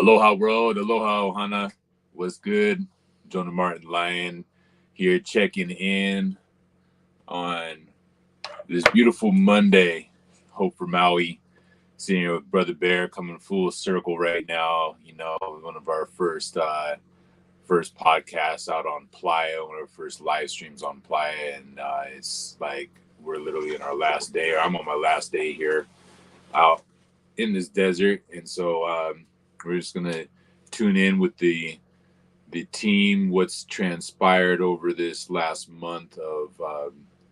Aloha world, aloha ohana. What's good? Jonah Martin Lyon here checking in on this beautiful Monday. Hope for Maui. Seeing you with Brother Bear coming full circle right now. You know, one of our first podcasts out on Playa, one of our first live streams on Playa, and it's like we're literally in our last day, or I'm on my last day here out in this desert, and so we're just gonna tune in with the team, what's transpired over this last month of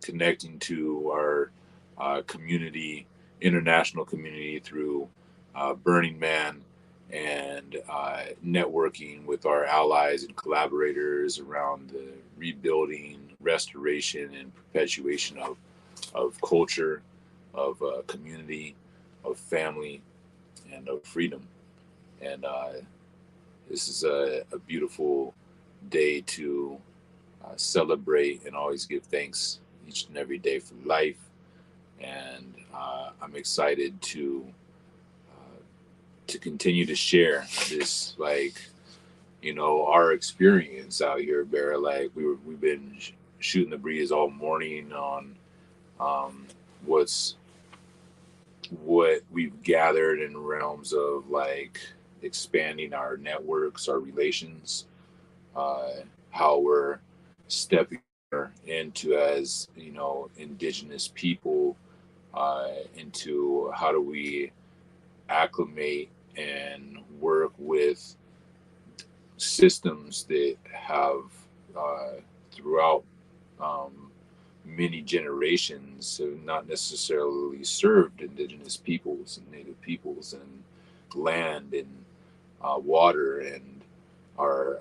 connecting to our community, international community through Burning Man, and networking with our allies and collaborators around the rebuilding, restoration, and perpetuation of culture, of community, of family, and of freedom. And this is a beautiful day to celebrate and always give thanks each and every day for life. And I'm excited to continue to share this, like, you know, our experience out here, Bear. Like we've been shooting the breeze all morning on what we've gathered in realms of like expanding our networks, our relations, how we're stepping into as, you know, indigenous people, into how do we acclimate and work with systems that have throughout many generations have not necessarily served indigenous peoples and native peoples and land and water and our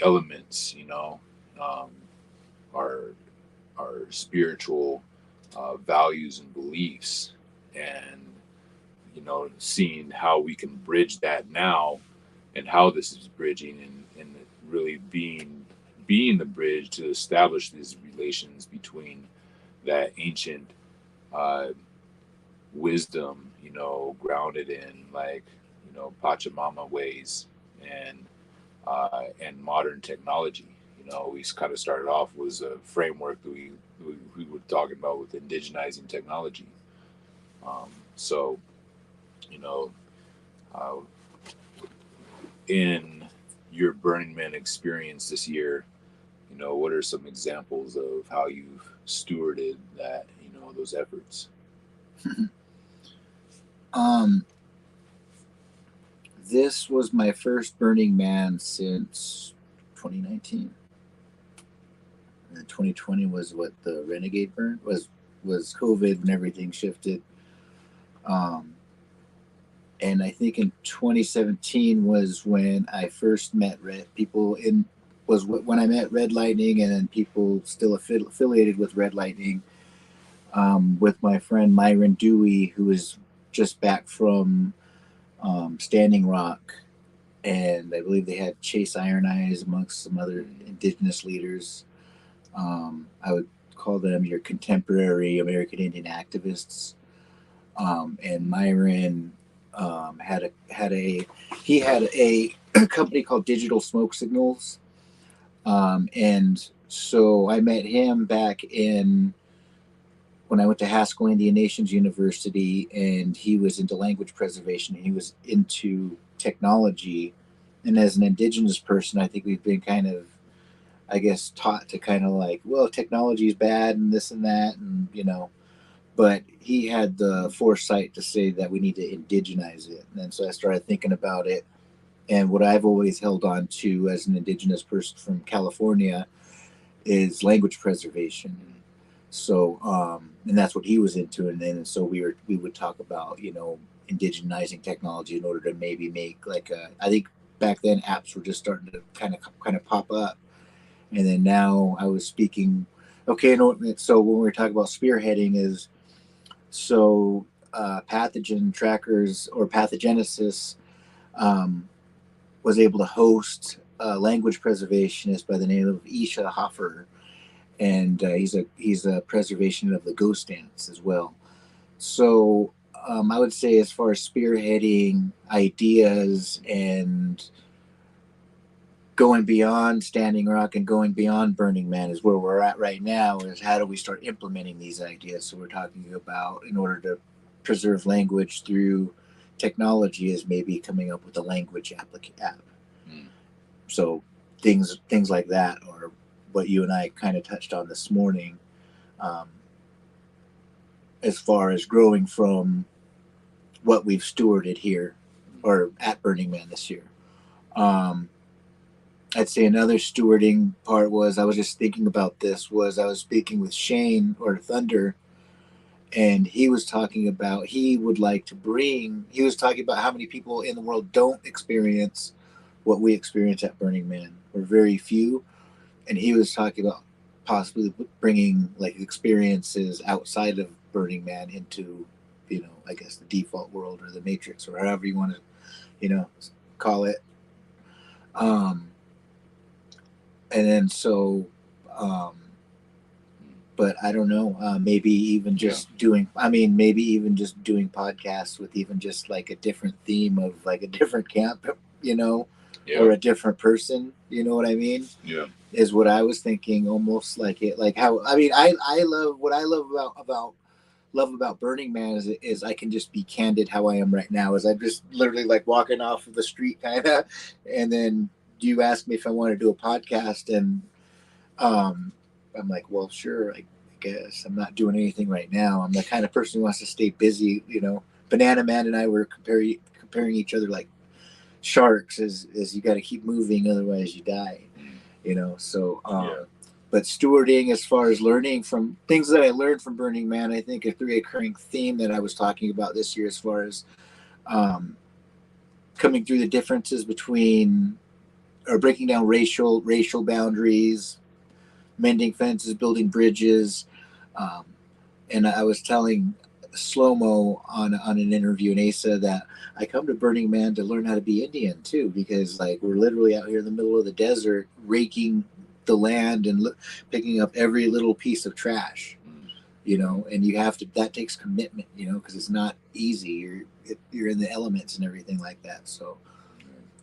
elements, you know, um, our spiritual values and beliefs, and you know, seeing how we can bridge that now, and how this is bridging, and really being the bridge to establish these relations between that ancient wisdom, you know, grounded in, like, you know, Pachamama ways, and modern technology. You know, we kind of started off was a framework that we were talking about with indigenizing technology. So, you know, uh, in your Burning Man experience this year, you know, what are some examples of how you've stewarded that, you know, those efforts? This was my first Burning Man since 2019. And 2020 was what the Renegade burn was COVID when everything shifted. Um, and I think in 2017 was when I first met people in was when I met Red Lightning, and then people still affiliated with Red Lightning, with my friend Myron Dewey, who is just back from Standing Rock, and I believe they had Chase Iron Eyes amongst some other indigenous leaders. I would call them your contemporary American Indian activists. And Myron he had a company called Digital Smoke Signals, and so I met him back in when I went to Haskell Indian Nations University, and he was into language preservation. He was into technology, and as an indigenous person, I think we've been kind of, I guess, taught to kind of like, well, technology is bad and this and that, and you know. But he had the foresight to say that we need to indigenize it, and so I started thinking about it. And what I've always held on to as an indigenous person from California is language preservation. So, and that's what he was into, and then so we would talk about, you know, indigenizing technology in order to maybe make like I think back then apps were just starting to kind of pop up, and then now I was speaking. Okay, so when we're talking about spearheading is so pathogen trackers or pathogenesis, um, was able to host a language preservationist by the name of Isha Hoffer, and he's a preservation of the ghost dance as well. So I would say as far as spearheading ideas and going beyond Standing Rock and going beyond Burning Man is where we're at right now, is how do we start implementing these ideas. So we're talking about, in order to preserve language through technology, is maybe coming up with a language app. So things like that, or what you and I kind of touched on this morning, um, as far as growing from what we've stewarded here or at Burning Man this year. I'd say another stewarding part was, I was just thinking about this, was I was speaking with Shane or Thunder, and he was talking about, he was talking about how many people in the world don't experience what we experience at Burning Man. We're very few. And he was talking about possibly bringing like experiences outside of Burning Man into, I guess the default world or the Matrix or however you want to, call it. And then um, but I don't know, maybe even just maybe even just doing podcasts with even just like a different theme of like a different camp, or a different person, you know what I mean? Yeah. Is what I was thinking, almost like it, like how, I love, what I love about Burning Man is I can just be candid how I am right now, is I'm just literally like walking off of the street kind of, and then you ask me if I want to do a podcast, and I'm like, well, sure, I guess. I'm not doing anything right now. I'm the kind of person who wants to stay busy. Banana Man and I were comparing each other like sharks, as you got to keep moving, otherwise you die. So but stewarding, as far as learning from things that I learned from Burning Man, I think a recurring theme that I was talking about this year, as far as coming through the differences between, or breaking down racial boundaries, mending fences, building bridges. Um, and I was telling Slow Mo on an interview in ASA that I come to Burning Man to learn how to be Indian too, because like we're literally out here in the middle of the desert raking the land and picking up every little piece of trash, and you have to, that takes commitment, because it's not easy. You're in the elements and everything like that. So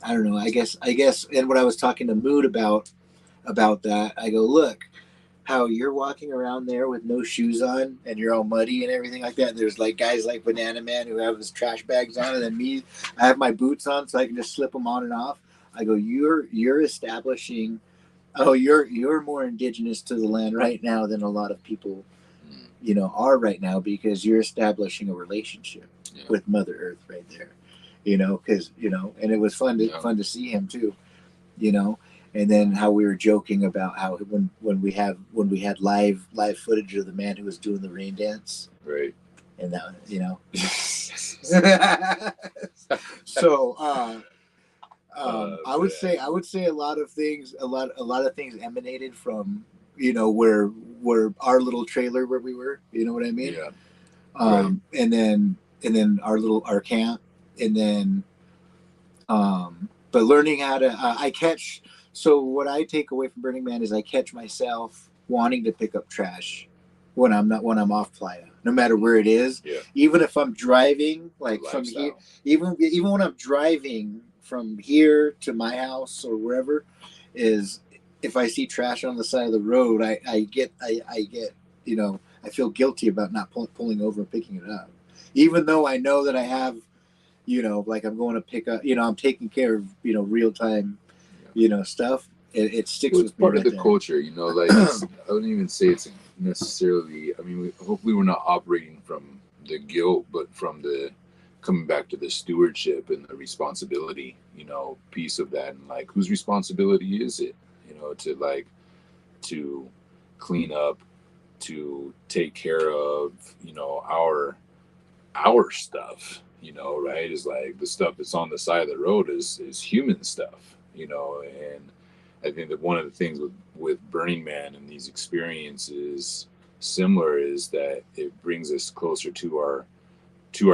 I don't know. I guess, and what I was talking to Mood about that, I go, look, how you're walking around there with no shoes on and you're all muddy and everything like that. There's like guys like Banana Man who have his trash bags on, and then me, I have my boots on so I can just slip them on and off. I go, you're establishing, you're more indigenous to the land right now than a lot of people, are right now, because you're establishing a relationship with Mother Earth right there, because and it was fun to see him too, and then how we were joking about how when we had live footage of the man who was doing the rain dance, right, and that, so I would say a lot of things emanated from, where our little trailer where we were, you know what I mean? Yeah. Right. And then our camp, and then but learning how to, I catch. So what I take away from Burning Man is I catch myself wanting to pick up trash when I'm off playa, no matter where it is. Yeah. Even if I'm driving, like from here, even when I'm driving from here to my house or wherever, is if I see trash on the side of the road, I get, I feel guilty about not pulling over and picking it up, even though I know that I have, like I'm going to pick up, I'm taking care of, real time, stuff. It sticks with me. Part of the culture, like I wouldn't even say it's necessarily, hopefully we're not operating from the guilt, but from the coming back to the stewardship and the responsibility, piece of that. And like, whose responsibility is it, to clean up, to take care of, our stuff, right? Is like the stuff that's on the side of the road is human stuff, and I think that one of the things with Burning Man and these experiences similar is that it brings us closer to our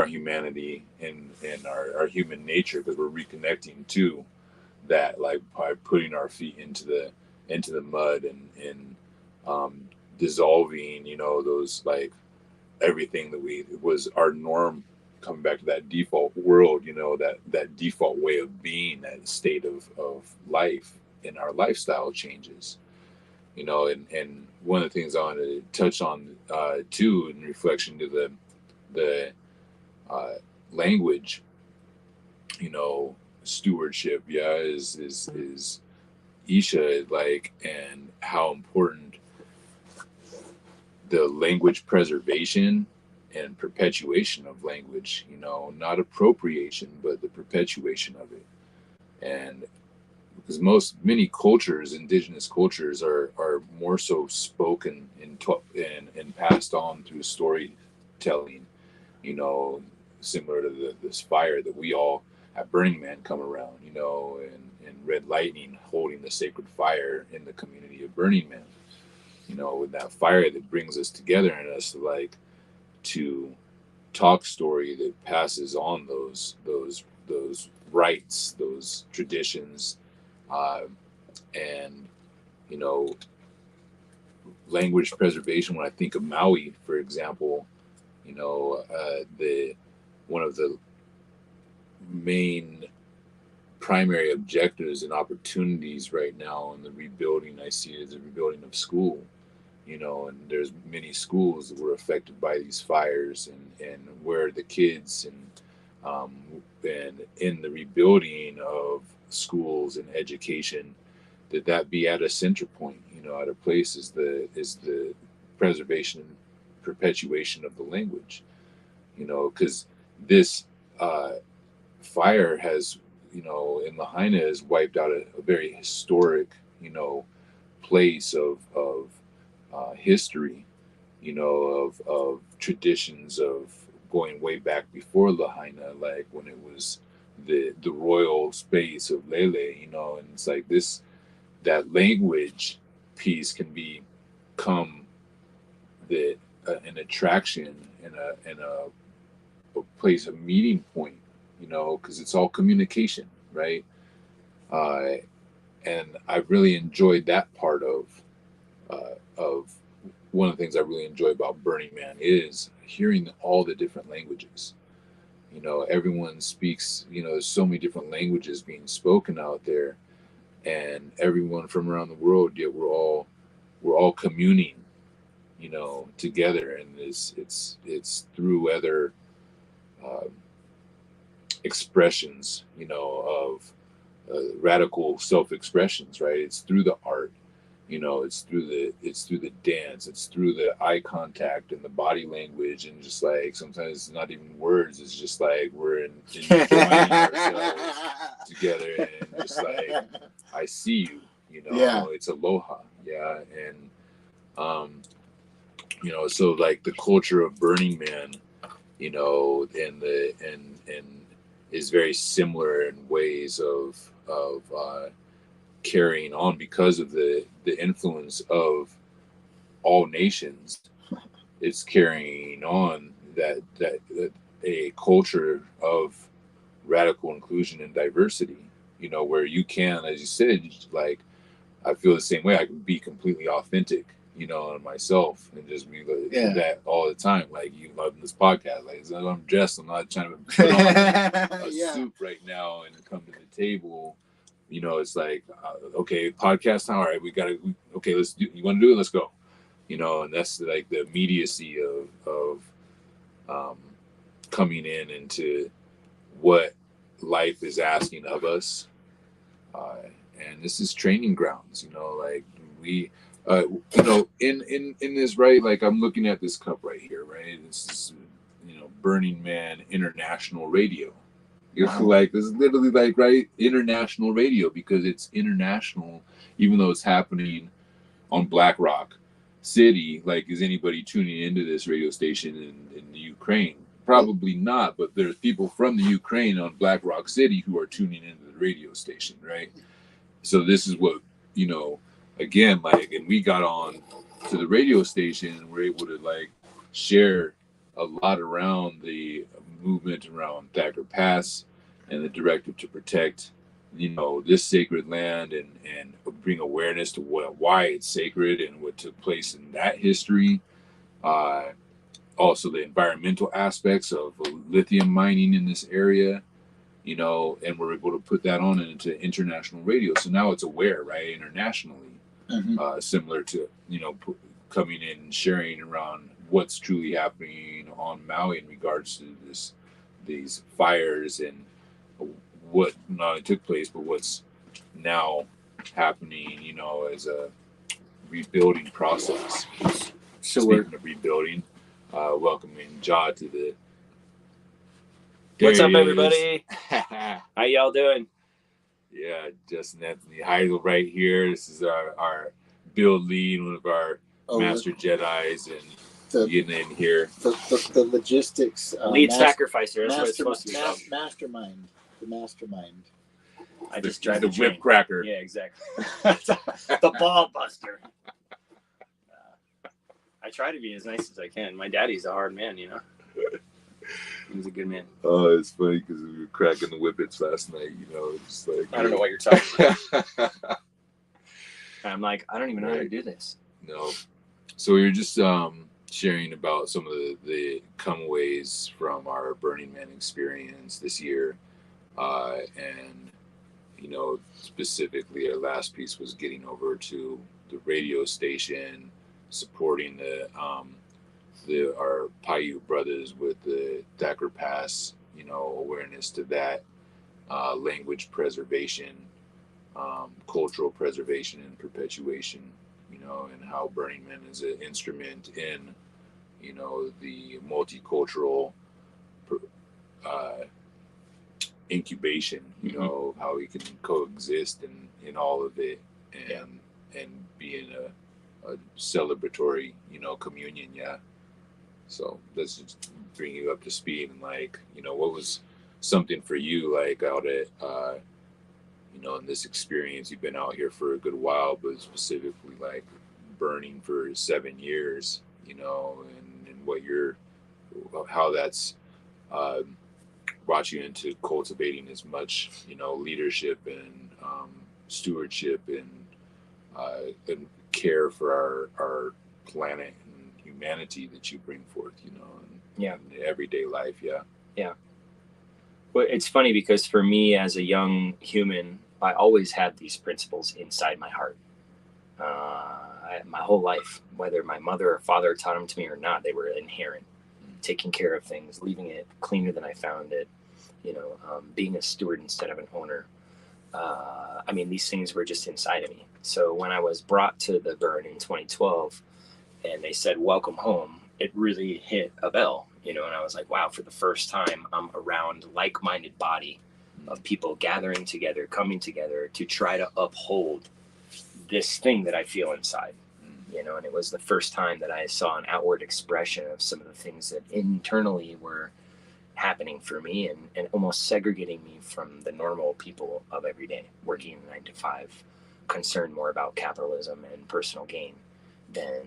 humanity and our human nature, because we're reconnecting to that, like by putting our feet into the mud and dissolving, those, like everything that was our norm coming back to that default world, that default way of being, that state of life, and our lifestyle changes, and one of the things I want to touch on too, in reflection to the uh, language, stewardship, yeah, is Isha, like, and how important the language preservation and perpetuation of language, not appropriation, but the perpetuation of it. And because many cultures, indigenous cultures, are more so spoken and passed on through storytelling, you know, similar to this fire that we all at Burning Man come around, and Red Lightning holding the sacred fire in the community of Burning Man, with that fire that brings us together and us to talk story that passes on those rights, those traditions, uh, and you know language preservation. When I think of Maui, for example, the one of the main primary objectives and opportunities right now in the rebuilding I see is the rebuilding of school, and there's many schools that were affected by these fires, and where the kids and in the rebuilding of schools and education, that be at a center point, at a place is the preservation and perpetuation of the language, because this uh, fire has, in Lahaina, has wiped out a very historic, place of history, of traditions of going way back before Lahaina, like when it was the royal space of Lele, and it's like that language piece can become the an attraction and a place, a meeting point, because it's all communication, right? Uh, and I really enjoyed that part of one of the things I really enjoy about Burning Man is hearing all the different languages. Everyone speaks. There's so many different languages being spoken out there, and everyone from around the world. Yet we're all communing, together, and it's through other uh, expressions, of radical self-expressions, right? It's through the art, it's through the dance, it's through the eye contact and the body language, and just like sometimes it's not even words, it's just like we're enjoying ourselves together, and just like I see you, Yeah. it's aloha, yeah, and so like the culture of Burning Man, and is very similar in ways of carrying on because of the influence of all nations. It's carrying on that a culture of radical inclusion and diversity. Where you can, as you said, like I feel the same way. I can be completely authentic, on myself, and just be like that all the time. Like you love this podcast. Like I'm dressed. I'm not trying to put on a suit right now and come to the table. It's like okay, podcast time. All right, okay. Let's do. You want to do it? Let's go. And that's like the immediacy of um, coming into what life is asking of us. Uh, and this is training grounds, like we, in this, right? Like I'm looking at this cup right here, right? This is, Burning Man International Radio. Like this is literally like, right, international radio, because it's international, even though it's happening on Black Rock City. Like, is anybody tuning into this radio station in the Ukraine? Probably not, but there's people from the Ukraine on Black Rock City who are tuning into the radio station, right? So this is what, again, like, and we got on to the radio station and we're able to like share a lot around the movement around Thacker Pass and the directive to protect, this sacred land, and bring awareness to why it's sacred and what took place in that history. Uh, also the environmental aspects of lithium mining in this area, and we're able to put that on into international radio. So now it's aware, right, internationally, similar to, coming in and sharing around what's truly happening on Maui in regards to these fires and what not only took place, but what's now happening, as a rebuilding process. So speaking of rebuilding, welcoming Ja to the. What's up, everybody? How y'all doing? Yeah, Justin Anthony Heidel right here. This is our build lead, one of our master Jedis, and getting in here. The logistics. Lead sacrificer. That's what it's supposed to be called. Mastermind. The mastermind. I just drive the whip cracker. Yeah, exactly. The ball buster. I try to be as nice as I can. My daddy's a hard man, He's a good man. Oh, it's funny because we were cracking the whippets last night, just like I don't know what you're talking about. I'm like, I don't even know how to do this. No. So we were just sharing about some of the comeaways from our Burning Man experience this year. And, specifically our last piece was getting over to the radio station, supporting our Paiute brothers with the Thacker Pass, awareness to that, language preservation, cultural preservation and perpetuation, and how Burning Man is an instrument in, the multicultural incubation, how we can coexist in all of it and be in a celebratory, communion. Yeah. So let's just bring you up to speed and what was something for you out at, in this experience? You've been out here for a good while, but specifically burning for 7 years, and how that's brought you into cultivating as much, leadership and stewardship and care for our planet and humanity that you bring forth, in everyday life. Yeah. Well, it's funny because for me as a young human, I always had these principles inside my heart. My whole life, whether my mother or father taught them to me or not, they were inherent. Taking care of things, leaving it cleaner than I found it, being a steward instead of an owner. These things were just inside of me. So when I was brought to the burn in 2012 and they said, welcome home, it really hit a bell, and I was like, wow, for the first time, I'm around like-minded body of people gathering together, coming together to try to uphold this thing that I feel inside, and it was the first time that I saw an outward expression of some of the things that internally were happening for me and almost segregating me from the normal people of every day, working 9 to 5, concerned more about capitalism and personal gain than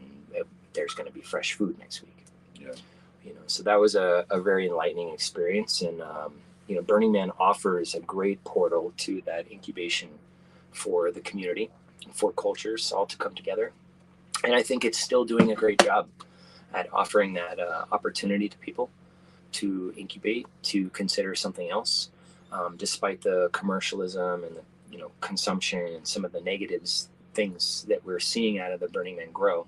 there's going to be fresh food next week. Yeah. So that was a very enlightening experience. And, Burning Man offers a great portal to that incubation for the community, for cultures all to come together. And I think it's still doing a great job at offering that opportunity to people to incubate, to consider something else, despite the commercialism and the consumption and some of the negatives things that we're seeing out of the Burning Man growth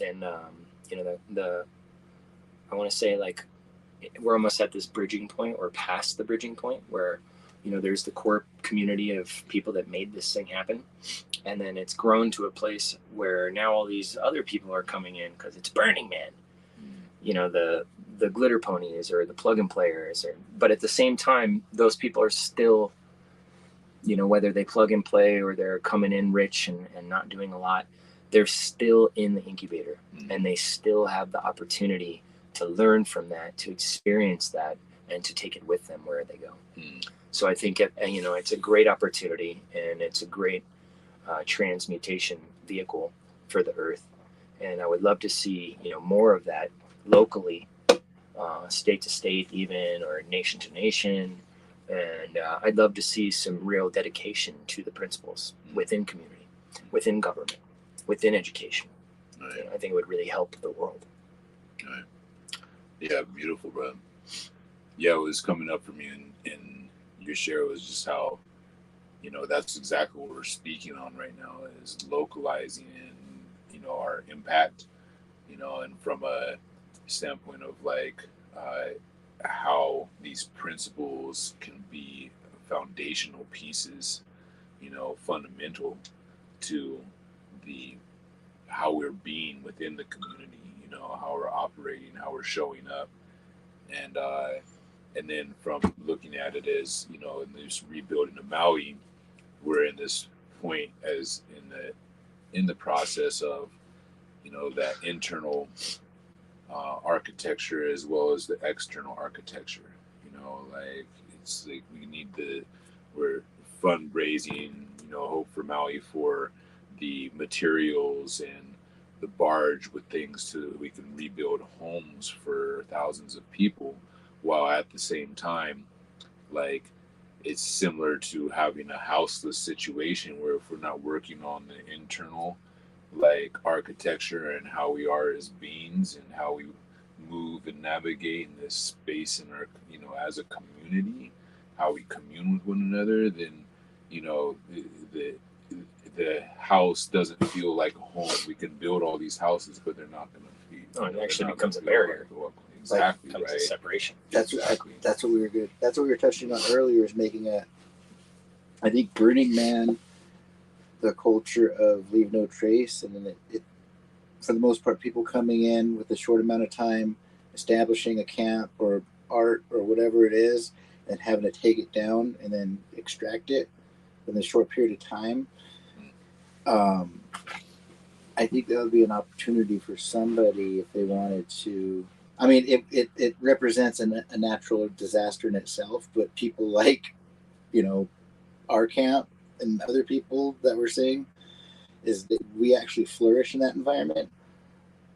in I want to say we're almost at this bridging point or past the bridging point where there's the core community of people that made this thing happen, and then it's grown to a place where now all these other people are coming in because it's Burning Man. The glitter ponies or the plug and players, but at the same time, those people are still, whether they plug and play or they're coming in rich and not doing a lot, they're still in the incubator, and they still have the opportunity to learn from that, to experience that, and to take it with them where they go. So I think it's a great opportunity, and it's a great transmutation vehicle for the earth. And I would love to see more of that locally, state to state even, or nation to nation. And I'd love to see some real dedication to the principles within community, within government, within education. Right. I think it would really help the world. Right. Yeah, beautiful, bro. Yeah, what was coming up for me in your share was just how, that's exactly what we're speaking on right now is localizing our impact, and from a standpoint of like uh, how these principles can be foundational pieces, fundamental to the how we're being within the community, how we're operating, how we're showing up, and then from looking at it as in this rebuilding of Maui, we're in this point as in the process of that internal architecture as well as the external architecture. Like it's like we're fundraising, Hope for Maui for the materials and the barge with things so that we can rebuild homes for thousands of people, while at the same time, like it's similar to having a houseless situation where if we're not working on the internal like architecture and how we are as beings and how we move and navigate in this space in our as a community, how we commune with one another, then you know the the house doesn't feel like a home. We can build all these houses, but they're not going to feel. Oh, it actually becomes a barrier. Like, exactly, becomes right? A separation. That's exactly. That's what we were good. That's what we were touching on earlier. Is making I think Burning Man, the culture of leave no trace, and then it for the most part, people coming in with a short amount of time, establishing a camp or art or whatever it is, and having to take it down and then extract it in a short period of time. Um, I think that would be an opportunity for somebody if they wanted to. I mean, it represents a natural disaster in itself, but people like, our camp and other people that we're seeing is that we actually flourish in that environment.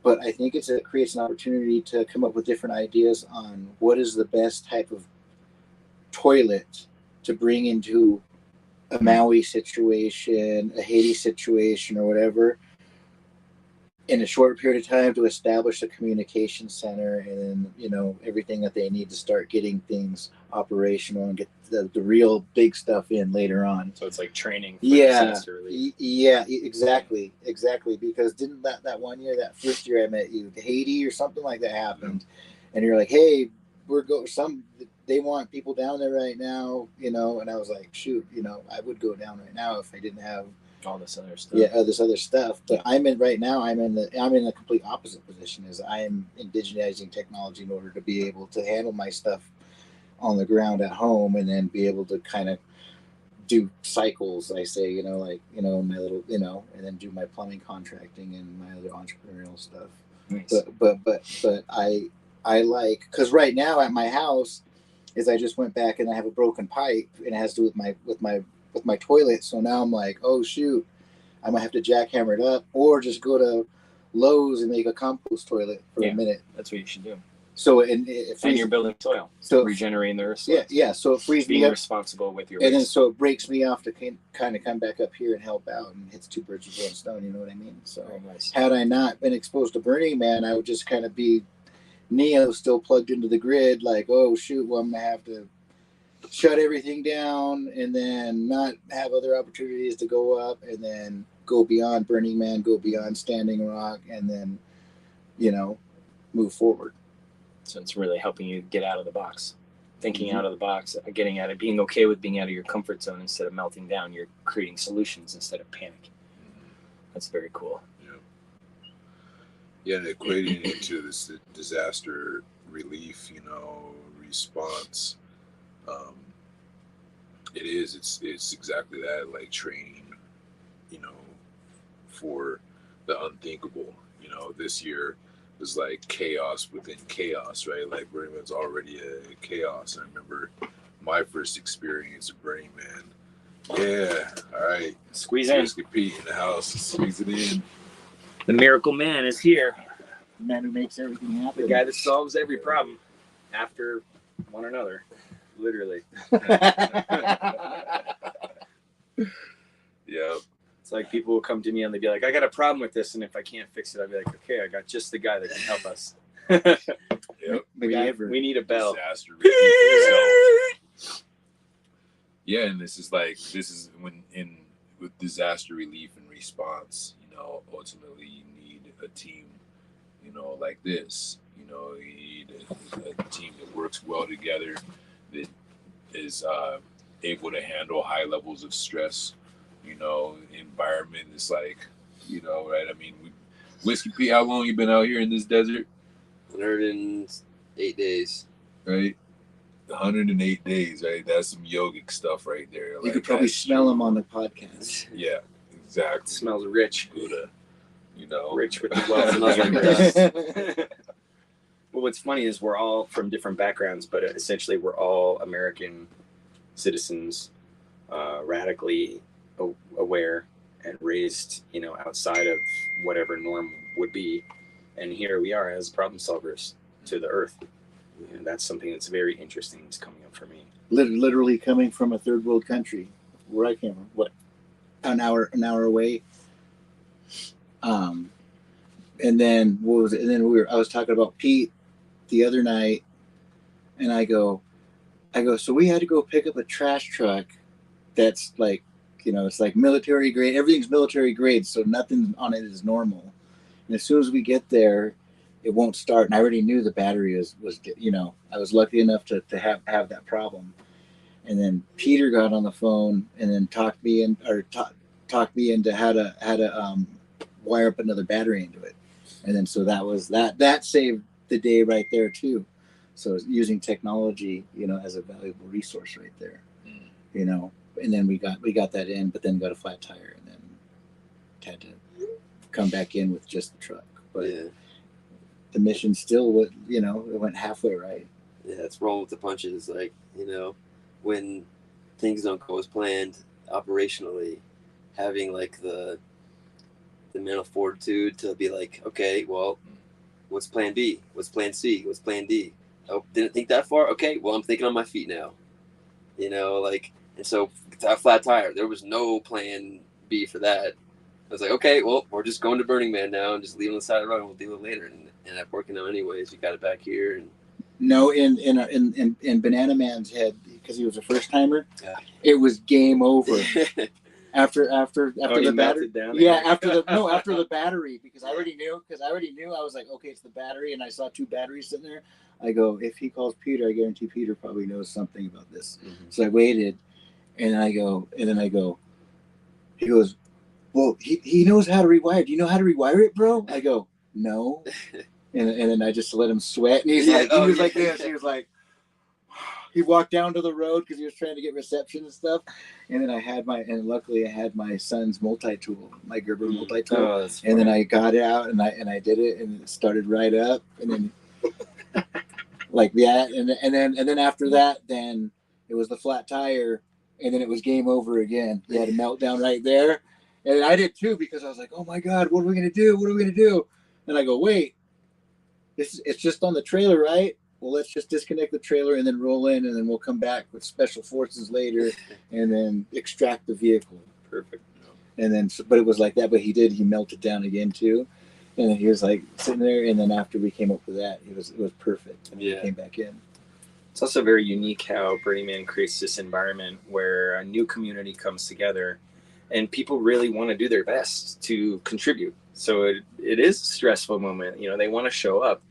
But I think it creates an opportunity to come up with different ideas on what is the best type of toilet to bring into a Maui situation, a Haiti situation, or whatever, in a short period of time to establish a communication center and everything that they need to start getting things operational and get the real big stuff in later on. So it's like training for disaster relief. Yeah, exactly, because didn't that one year, that first year I met you, Haiti or something like that happened, and you're like, hey, they want people down there right now, and I was like, shoot, I would go down right now if I didn't have all this other stuff. Yeah, this other stuff. But I'm in the complete opposite position. Is I am indigenizing technology in order to be able to handle my stuff on the ground at home, and then be able to kind of do cycles. I say, my little, and then do my plumbing contracting and my other entrepreneurial stuff. Nice. But I like, because right now at my house is I just went back and I have a broken pipe and it has to do with my toilet. So now I'm like, oh shoot, I might have to jackhammer it up or just go to Lowe's and make a compost toilet for a minute. That's what you should do. So and you're building soil, so regenerating the earth. Yeah. So it frees being me up, responsible with your and waste. then so it breaks me off to kind of come back up here and help out, and hits two birds with one stone. You know what I mean? So nice. Had I not been exposed to Burning Man, I would just kind of be Neo, still plugged into the grid. Like, oh shoot, well I'm gonna have to shut everything down and then not have other opportunities to go up, and then go beyond Burning Man, go beyond Standing Rock, and then move forward. So it's really helping you get out of the box, thinking out of the box, getting out of being okay with being out of your comfort zone. Instead of melting down, you're creating solutions instead of panic. That's very cool. Yeah, and equating it to this disaster relief, response. It's exactly that, like training, for the unthinkable. This year was like chaos within chaos, right? Like Burning Man's already a chaos. I remember my first experience of Burning Man. Yeah, all right. Squeeze in. Pete in the house. Squeeze it in. The miracle man is here. The man who makes everything happen. The guy that solves every problem after one another. Literally. Yeah. It's like people will come to me and they'd be like, I got a problem with this, and if I can't fix it, I'd be like, okay, I got just the guy that can help us. Yeah, Yep. MacGyver. We need a bell. Disaster relief itself. Yeah, and this is when with disaster relief and response, ultimately you need a team, like this. You need a team that works well together, that is able to handle high levels of stress. Environment is like, right? I mean, Whiskey Pete, how long you been out here in this desert? 108 days. Right? 108 days, right? That's some yogic stuff right there. You could probably smell him on the podcast. Yeah, exactly. It smells rich. Buddha, Rich with the wealth of the Well, what's funny is we're all from different backgrounds, but essentially we're all American citizens, radically aware and raised, outside of whatever norm would be. And here we are as problem solvers to the earth. And that's something that's very interesting that's coming up for me. Literally coming from a third world country, where I came from, what, an hour away. And then what was it? And then I was talking about Pete the other night, and I go, so we had to go pick up a trash truck that's like, it's like military grade. Everything's military grade, so nothing on it is normal. And as soon as we get there, it won't start. And I already knew the battery was I was lucky enough to have that problem. And then Peter got on the phone and then talked me into how to wire up another battery into it. And then so that saved the day right there too. So using technology, as a valuable resource right there, and then we got that in, but then got a flat tire and then had to come back in with just the truck. But the mission still would, it went halfway right. Yeah, it's rolling with the punches. Like, when things don't go as planned operationally, having like the mental fortitude to be like, okay, well, what's plan B? What's plan C? What's plan D? Oh, didn't think that far? Okay, well, I'm thinking on my feet now. And so that flat tire, there was no plan B for that. I was like, okay, well, we're just going to Burning Man now and just leaving on the side of the road and we'll deal with it later. And ended up working out anyways. We got it back here. And no, in Banana Man's head, because he was a first timer, it was game over. After the battery, after the battery, because I already knew. I was like, okay, it's the battery, and I saw two batteries sitting there. I go, if he calls Peter, I guarantee Peter probably knows something about this. Mm-hmm. So I waited, and then I go, he goes, well, he knows how to rewire. Do you know how to rewire it, bro? I go, no, and then I just let him sweat, and he was like this. He was like. He walked down to the road because he was trying to get reception and stuff. And then luckily I had my son's multi-tool, my Gerber multi-tool. Oh, that's funny. And then I got it out and I did it and it started right up. And then like that. And then after that, then it was the flat tire. And then it was game over again. He had a meltdown right there. And I did too, because I was like, oh my God, what are we going to do? And I go, wait, it's just on the trailer, right? Well, let's just disconnect the trailer and then roll in, and then we'll come back with special forces later and then extract the vehicle. Perfect. And then, but it was like that, but he melted down again too. And then he was like sitting there, and then after we came up with that, it was perfect. And he came back in. It's also very unique how Burning Man creates this environment where a new community comes together and people really want to do their best to contribute. So it is a stressful moment. They want to show up.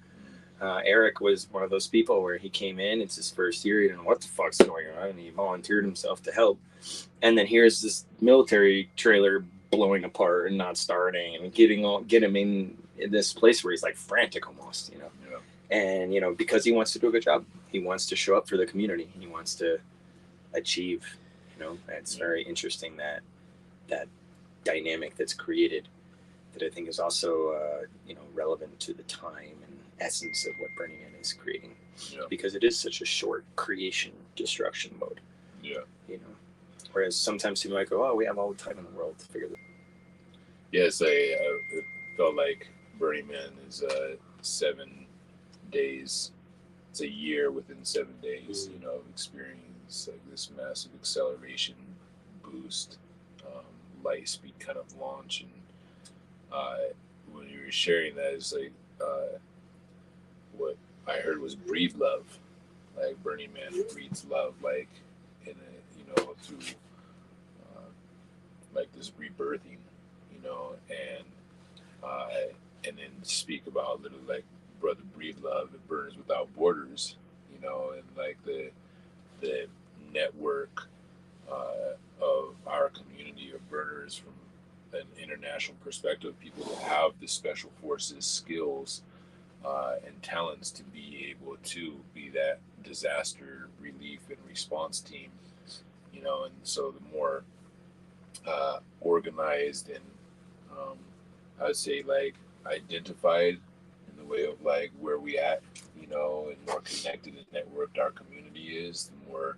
Eric was one of those people where he came in, it's his first year, he didn't know what the fuck's going on, and he volunteered himself to help. And then here's this military trailer blowing apart and not starting, and get him in this place where he's like frantic almost, Yeah. And, because he wants to do a good job. He wants to show up for the community. He wants to achieve, it's very interesting that dynamic that's created that I think is also, relevant to the time and essence of what Burning Man is creating, because it is such a short creation destruction mode. Whereas sometimes people might go, oh, we have all the time in the world to figure this out. Yes, I felt like Burning Man is 7 days. It's a year within 7 days, of experience like this massive acceleration boost, light speed kind of launch. And when you were sharing that, it's like what I heard was breed love. Like Burning Man breeds love, like in a, through like this rebirthing, and then speak about little like brother breed love, it burns without borders, and like the network of our community of burners from an international perspective, people that have the special forces skills and talents to be able to be that disaster relief and response team, and so the more organized and I would say like identified in the way of like where we at, and more connected and networked our community is, the more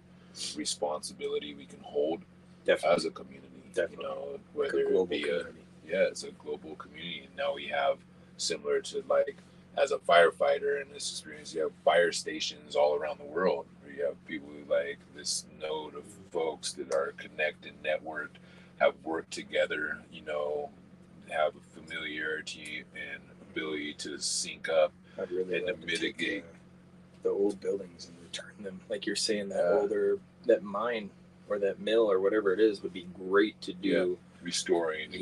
responsibility we can hold as a community. Definitely. Whether it be it's a global community. And now we have, similar to like as a firefighter in this experience, you have fire stations all around the world where you have people who like this node of folks that are connected, networked, have worked together, have a familiarity and ability to sync up I'd really and to mitigate the old buildings and return them. Like you're saying, that mine or that mill or whatever it is would be great to do. Restoring,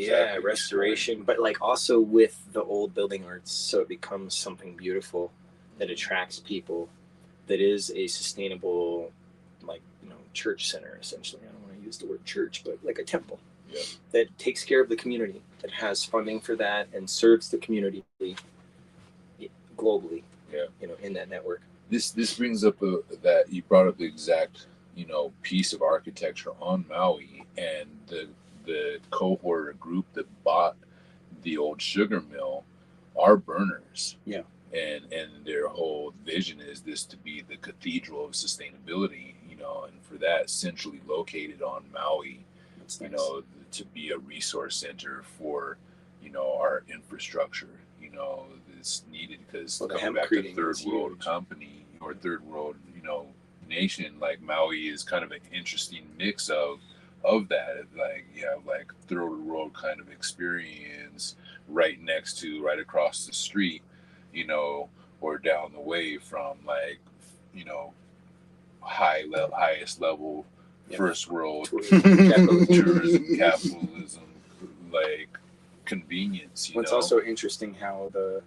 restoration, but like also with the old building arts, so it becomes something beautiful that attracts people, that is a sustainable, like, church center, essentially. I don't want to use the word church, but like a temple that takes care of the community, that has funding for that and serves the community globally, in that network. This brings up that you brought up the exact piece of architecture on Maui, and the cohort or group that bought the old sugar mill are burners. Yeah. And their whole vision is this to be the cathedral of sustainability, and for that centrally located on Maui, to be a resource center for, our infrastructure, that's needed, because coming back to third world company or third world, nation, like Maui is kind of an interesting mix of that. Like you have like third world kind of experience right across the street, or down the way from like, highest level first world tourism, capitalism, like convenience. It's also interesting how the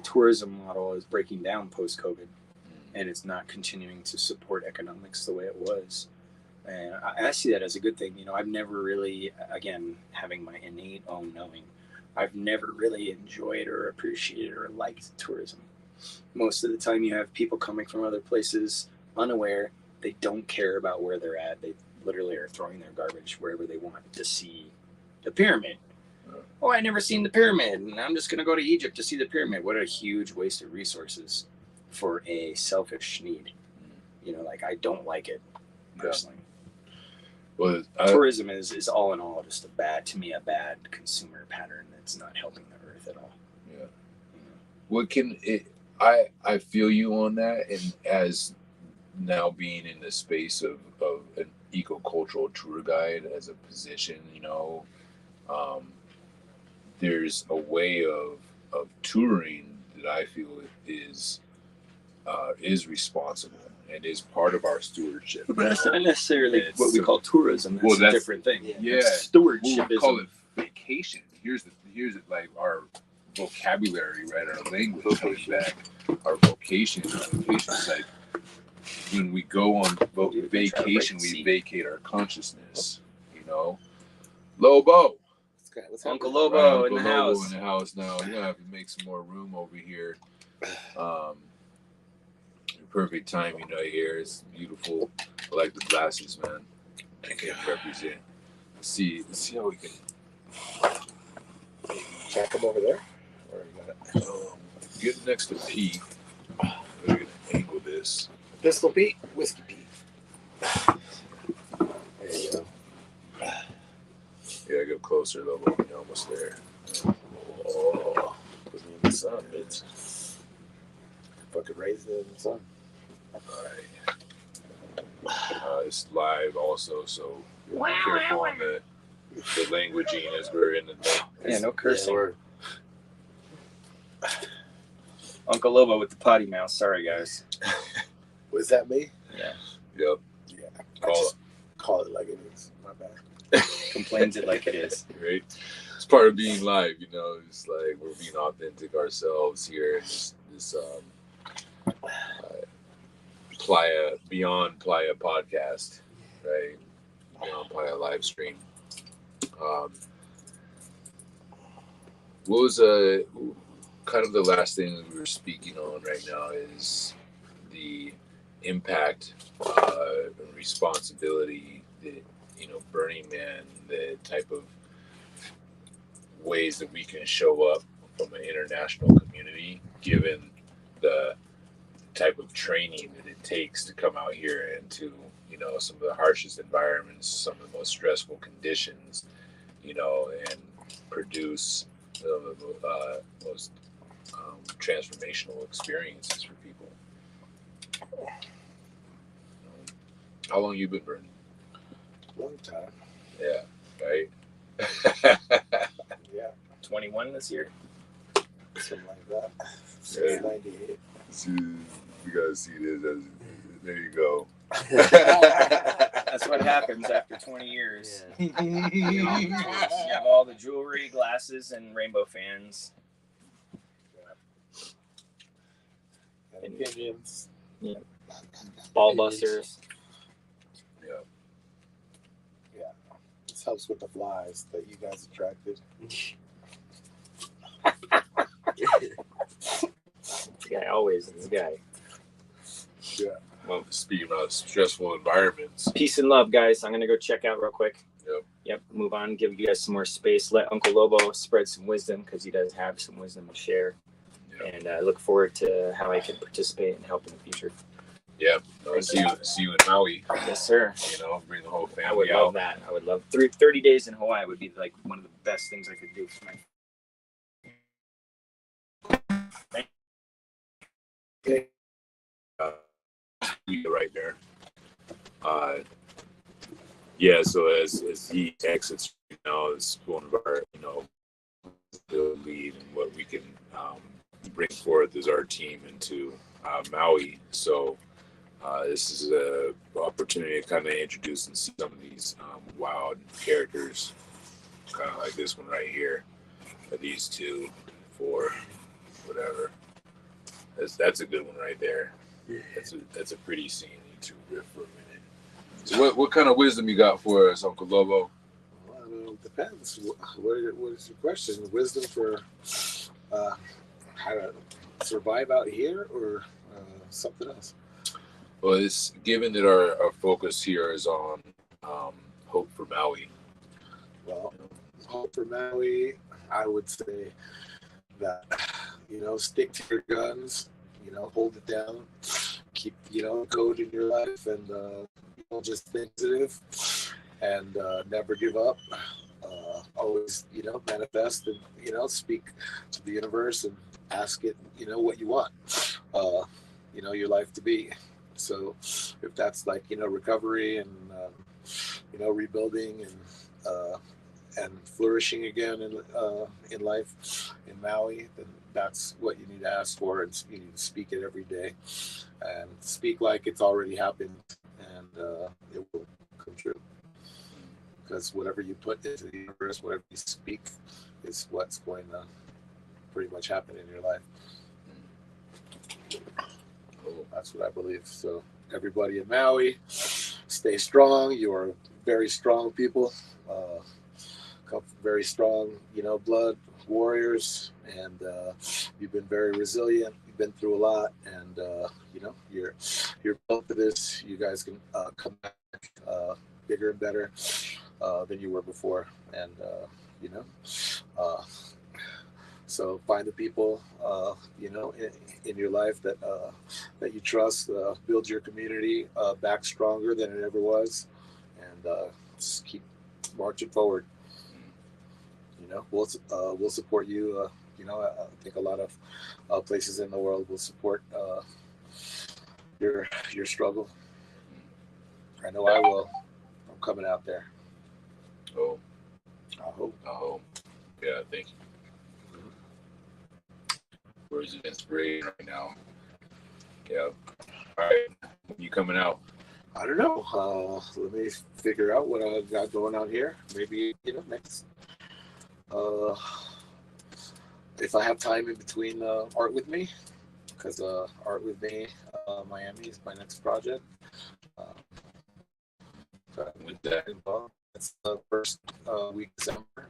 tourism model is breaking down post-COVID, and it's not continuing to support economics the way it was. And I see that as a good thing. I've never really, again, having my innate own knowing, I've never really enjoyed or appreciated or liked tourism. Most of the time you have people coming from other places unaware. They don't care about where they're at. They literally are throwing their garbage wherever they want to see the pyramid. Oh, I never seen the pyramid, and I'm just going to go to Egypt to see the pyramid. What a huge waste of resources for a selfish need. Like, I don't like it personally. Well, tourism is all in all just a bad consumer pattern that's not helping the earth at all. Yeah. What can it? I feel you on that, and as now being in the space of an eco-cultural tour guide as a position, there's a way of touring that I feel is responsible and is part of our stewardship. But that's not necessarily what we call tourism. That's a different thing. Yeah, stewardship. We call it vacation. Here's it like our vocabulary, right? Our language coming back. Our vocation. Is like when we go on vacation, we vacate our consciousness. Uncle Lobo. Lobo in the Lobo house. in the house now. I have to make some more room over here. Perfect timing right here. It's beautiful. I like the glasses, man. I can represent. Let's see how we can Check them over there. Or you got get next to P. We're gonna angle this. Pistol Pete, Whiskey Pete. There you go. Yeah, go closer, Lobo. You're almost there. Oh, put me in the sun, bitch. Fucking raise the sun. Alright. It's live also, so be careful on the languaging as we're in the Yeah, no cursing. Uncle Lobo with the potty mouth. Sorry, guys. Was that me? Yeah. Yep. Yeah. I just call it like it is. My bad. Complains it like it is. Right. It's part of being live, you know. It's like we're being authentic ourselves here in this Beyond Playa podcast, right? Beyond Playa live stream. What was kind of the last thing that we were speaking on right now is the impact and responsibility that, you know, Burning Man, the type of ways that we can show up from an international community, given the type of training that it takes to come out here into, you know, some of the harshest environments, some of the most stressful conditions, you know, and produce the most transformational experiences for people. How long you been burning? Long time. Yeah, right. Yeah. 21 this year. Something like that. Since 98. See, we gotta see this. There you go. That's what happens after 20 years. Yeah. You have all the jewelry, glasses, and rainbow fans. And opinions. Yeah. Ball busters. Yeah. Yeah. This helps with the flies that you guys attracted. This guy always this guy. Yeah. Well, speaking about stressful environments. Peace and love, guys. I'm gonna go check out real quick. Yep. Move on. Give you guys some more space. Let Uncle Lobo spread some wisdom because he does have some wisdom to share. Yep. And I look forward to how I can participate and help in the future. Yeah. See you in Maui. Yes, sir. You know, bring the whole family I would out. love that. I would love 30 days in Hawaii would be like one of the best things I could do for my. Right there. Yeah. So as he exits, you know, it's one of our, you know, the lead and what we can bring forth as our team into Maui. So this is a opportunity to kind of introduce and see some of these wild characters, kind of like this one right here, or these 2, 4, whatever. That's a good one right there. That's a pretty scene. Need to riff for a minute. So what kind of wisdom you got for us, Uncle Lobo? Well, it depends. What is your question? Wisdom for how to survive out here or something else? Well, it's given that our focus here is on Hope for Maui. Well, Hope for Maui, I would say that, you know, stick to your guns, you know, hold it down, keep, you know, code in your life, and you know, just think positive and never give up. Always, you know, manifest and, you know, speak to the universe and ask it, you know, what you want, you know, your life to be. So if that's like, you know, recovery and, you know, rebuilding and flourishing again in life in Maui, then that's what you need to ask for, and you need to speak it every day and speak like it's already happened, and it will come true. Because whatever you put into the universe, whatever you speak, is what's going to pretty much happen in your life. That's what I believe. So everybody in Maui, stay strong. You are very strong people. Come from very strong, you know, blood warriors, and you've been very resilient. You've been through a lot, and you know, you're built for this. You guys can come back bigger and better than you were before, and you know. So find the people, you know, in your life that that you trust. Build your community back stronger than it ever was, and just keep marching forward. You know, we'll support you. You know, I think a lot of places in the world will support your struggle. I know I will. I'm coming out there. Oh, I hope. yeah, thank you. words of inspiration right now. Yeah. All right. When you coming out? I don't know. Let me figure out what I've got going on here. Maybe, next. If I have time in between Art With Me, because Art With Me, Miami is my next project. With that, It's the first week of December.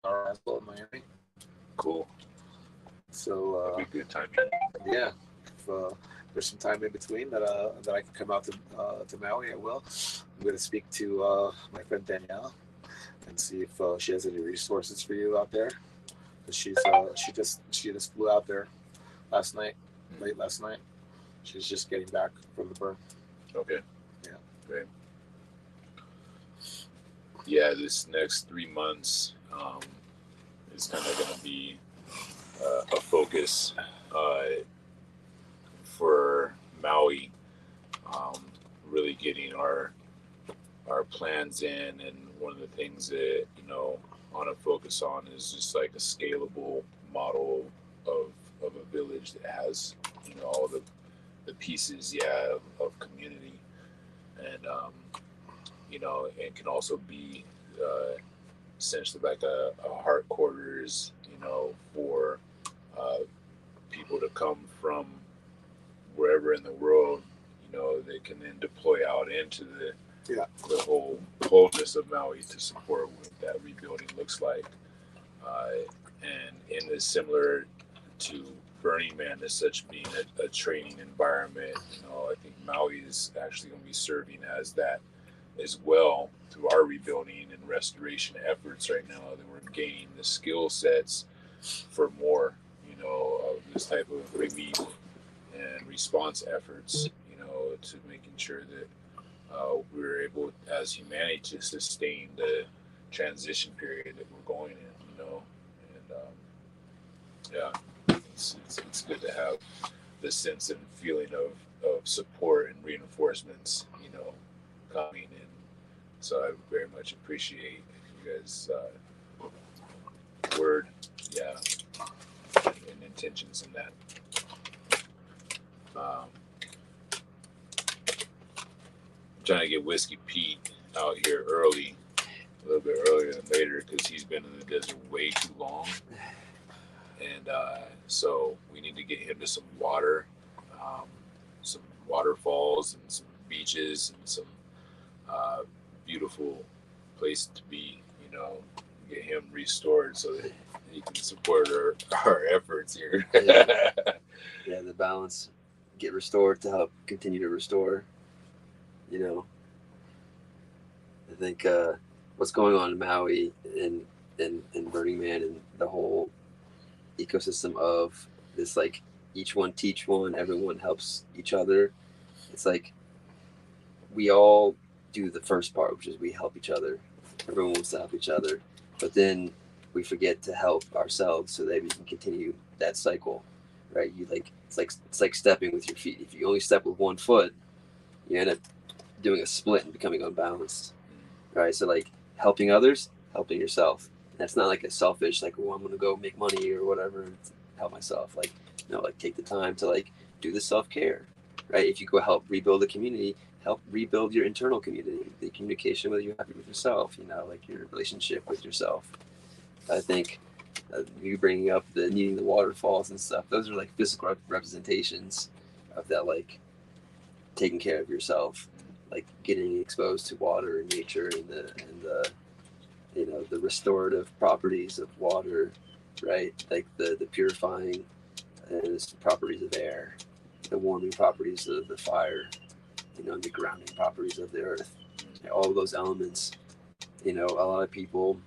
In Miami. cool. So That'd be a good time. yeah, if there's some time in between that I can come out to Maui, I will. I'm going to speak to my friend Danielle and see if she has any resources for you out there. She just flew out there late last night. She's just getting back from the burn. Okay. Yeah. Great. Yeah, this next 3 months is kind of going to be a focus for Maui. Really getting our plans in, and one of the things that I want to focus on is just like a scalable model of a village that has all the pieces, of community, and it can also be essentially like a heart quarters, for people to come from wherever in the world, they can then deploy out into the wholeness of Maui to support what that rebuilding looks like. And in this, similar to Burning Man as such being a training environment, I think Maui is actually going to be serving as that as well through our rebuilding and restoration efforts right now, that we're gaining the skill sets for more, of this type of relief and response efforts, to making sure that we're able as humanity to sustain the transition period that we're going in, and it's good to have the sense and feeling of support and reinforcements, coming in. So I very much appreciate you guys' word, and intentions in that. Trying to get Whiskey Pete out here early, a little bit earlier than later, because he's been in the desert way too long, and so we need to get him to some water, some waterfalls and some beaches and some beautiful place to be, get him restored so that he can support our efforts here. Yeah, the balance, get restored to help continue to restore. I think what's going on in Maui and Burning Man and the whole ecosystem of this, like, each one teach one, everyone helps each other. It's like we all do the first part, which is we help each other. Everyone wants to help each other, but then we forget to help ourselves so that we can continue that cycle, right? It's like stepping with your feet. If you only step with one foot, you end up doing a split and becoming unbalanced, right? So like helping others, helping yourself. That's not like a selfish, like, oh, I'm gonna go make money or whatever, help myself. Like, no, like take the time to like do the self-care, right? If you go help rebuild the community, help rebuild your internal community, the communication with you have with yourself, like your relationship with yourself. I think you bringing up the needing the waterfalls and stuff, those are like physical representations of that, like taking care of yourself, like getting exposed to water and nature and the the restorative properties of water, right? Like the purifying properties of air, the warming properties of the fire, the grounding properties of the earth. All of those elements, a lot of people,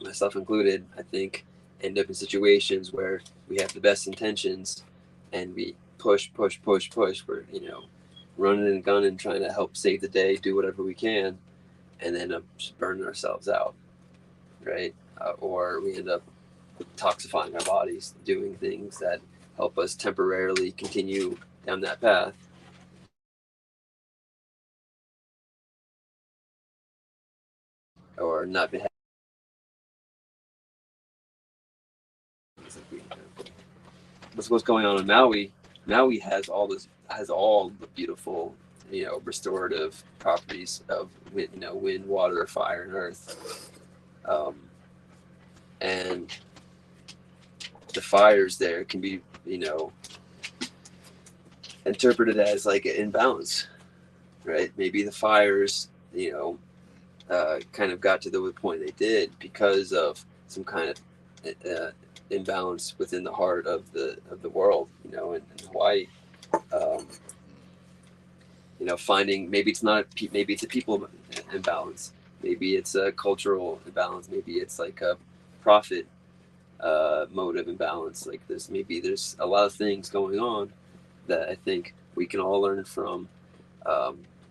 myself included, I think, end up in situations where we have the best intentions and we push. We're, running and gunning, trying to help save the day, do whatever we can, and then end up just burning ourselves out, right? Or we end up toxifying our bodies, doing things that help us temporarily continue down that path. Or not been what's going on in Maui. Maui has all the beautiful, restorative properties of wind, water, fire, and earth. And the fires there can be, interpreted as like an imbalance, right? Maybe the fires, kind of got to the point they did because of some kind of imbalance within the heart of the world, in Hawaii. Finding maybe it's a people imbalance, maybe it's a cultural imbalance, maybe it's like a profit motive imbalance. Like there's a lot of things going on that I think we can all learn from.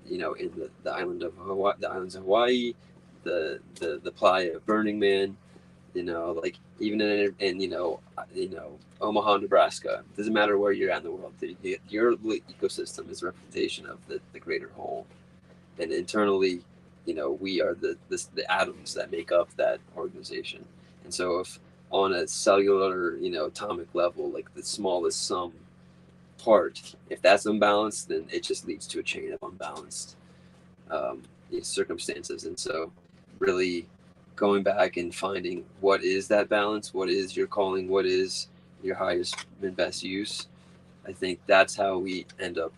In the islands of Hawaii, the playa of Burning Man, like even in Omaha, Nebraska. It doesn't matter where you're at in the world. Your ecosystem is a representation of the greater whole, and internally, we are the atoms that make up that organization. And so, if on a cellular, atomic level, like the smallest sum part, if that's unbalanced, then it just leads to a chain of unbalanced circumstances. And so, really going back and finding what is that balance, what is your calling, what is your highest and best use. I think that's how we end up,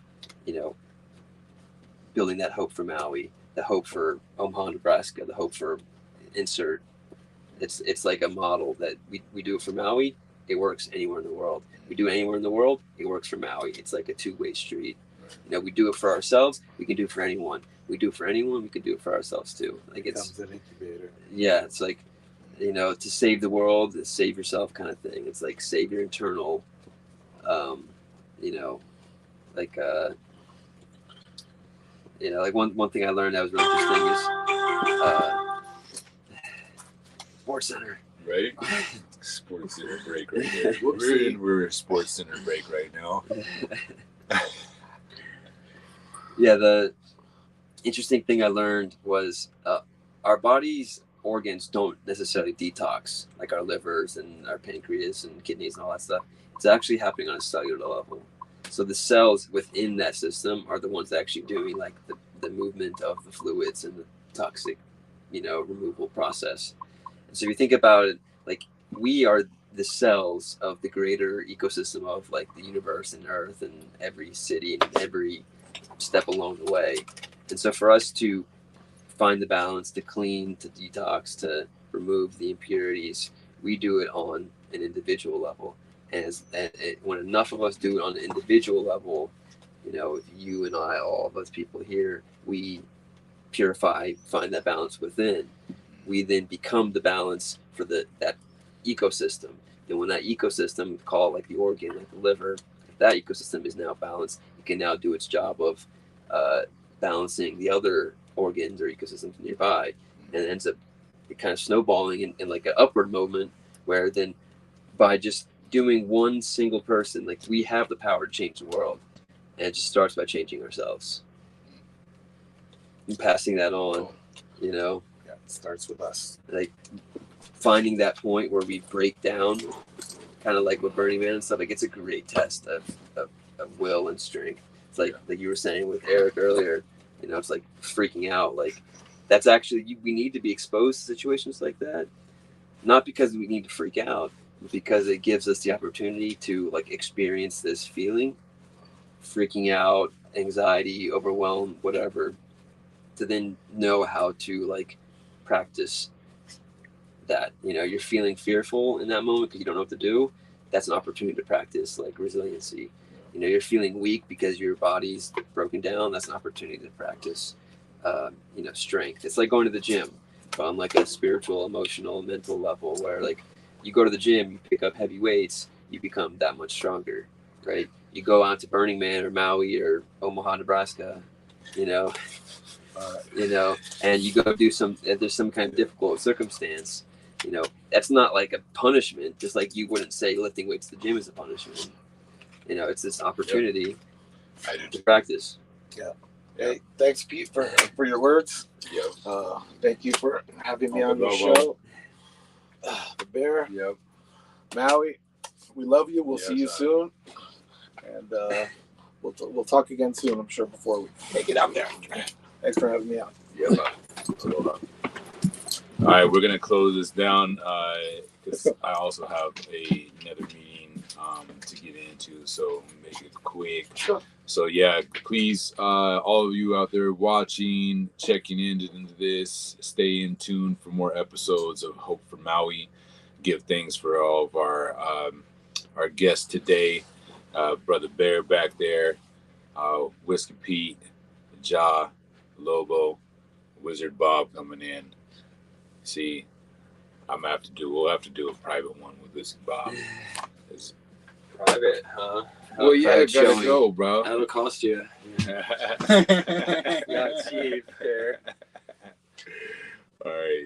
building that hope for Maui, the hope for Omaha, Nebraska, the hope for insert. It's like a model that we do it for Maui. It works anywhere in the world. We do it anywhere in the world. It works for Maui. It's like a two-way street. We do it for ourselves. We can do it for anyone. We do it for anyone. We can do it for ourselves too. Like it's an incubator. Yeah, it's like, to save the world, to save yourself kind of thing. It's like save your internal, like like one thing I learned that was really interesting is Sports Center. Right? Sports Center break right there. We're in Sports Center break right now. Yeah, the interesting thing I learned was our body's organs don't necessarily detox, like our livers and our pancreas and kidneys and all that stuff. It's actually happening on a cellular level. So the cells within that system are the ones actually doing like the movement of the fluids and the toxic, removal process. And so if you think about it, like we are the cells of the greater ecosystem of like the universe and Earth and every city and every step along the way. And so for us to find the balance, to clean, to detox, to remove the impurities, we do it on an individual level. And when enough of us do it on an individual level, you and I, all of us people here, we purify, find that balance within. We then become the balance for that ecosystem. And when that ecosystem, call like the organ, like the liver, if that ecosystem is now balanced, it can now do its job of balancing the other organs or ecosystems nearby, and it ends up kind of snowballing in like an upward movement, where then by just doing one single person, like we have the power to change the world, and it just starts by changing ourselves and passing that on. Yeah, it starts with us. Like finding that point where we break down, kind of like with Burning Man and stuff. Like it's a great test of will and strength. It's like you were saying with Eric earlier, it's like freaking out. Like that's actually, we need to be exposed to situations like that, not because we need to freak out, but because it gives us the opportunity to like experience this feeling, freaking out, anxiety, overwhelm, whatever, to then know how to like practice that. You're feeling fearful in that moment because you don't know what to do. That's an opportunity to practice like resiliency. You're feeling weak because your body's broken down. That's an opportunity to practice, strength. It's like going to the gym, but on like a spiritual, emotional, mental level, where like you go to the gym, you pick up heavy weights, you become that much stronger, right? You go out to Burning Man or Maui or Omaha, Nebraska, and you go do there's some kind of difficult circumstance, that's not like a punishment, just like you wouldn't say lifting weights at the gym is a punishment. It's this opportunity to practice. Yeah. Hey, thanks, Pete, for your words. Yep. Thank you for having me on your show. The Bear. Yep. Maui. We love you. We'll Yes, see you sir. soon, and we'll talk again soon. I'm sure before we make it out there. Thanks for having me out. Yeah, all right, we're gonna close this down because I also have another meeting to get into, so make it quick. Sure. So yeah, please, all of you out there watching, checking into this, stay in tune for more episodes of Hope for Maui. Give thanks for all of our guests today, Brother Bear back there, Whiskey Pete, Ja, Lobo, Wizard Bob coming in. See, we'll have to do a private one with this Bob. Private, huh? Well, yeah, Private gotta showing. go, bro. That'll cost you. Not cheap there. All right.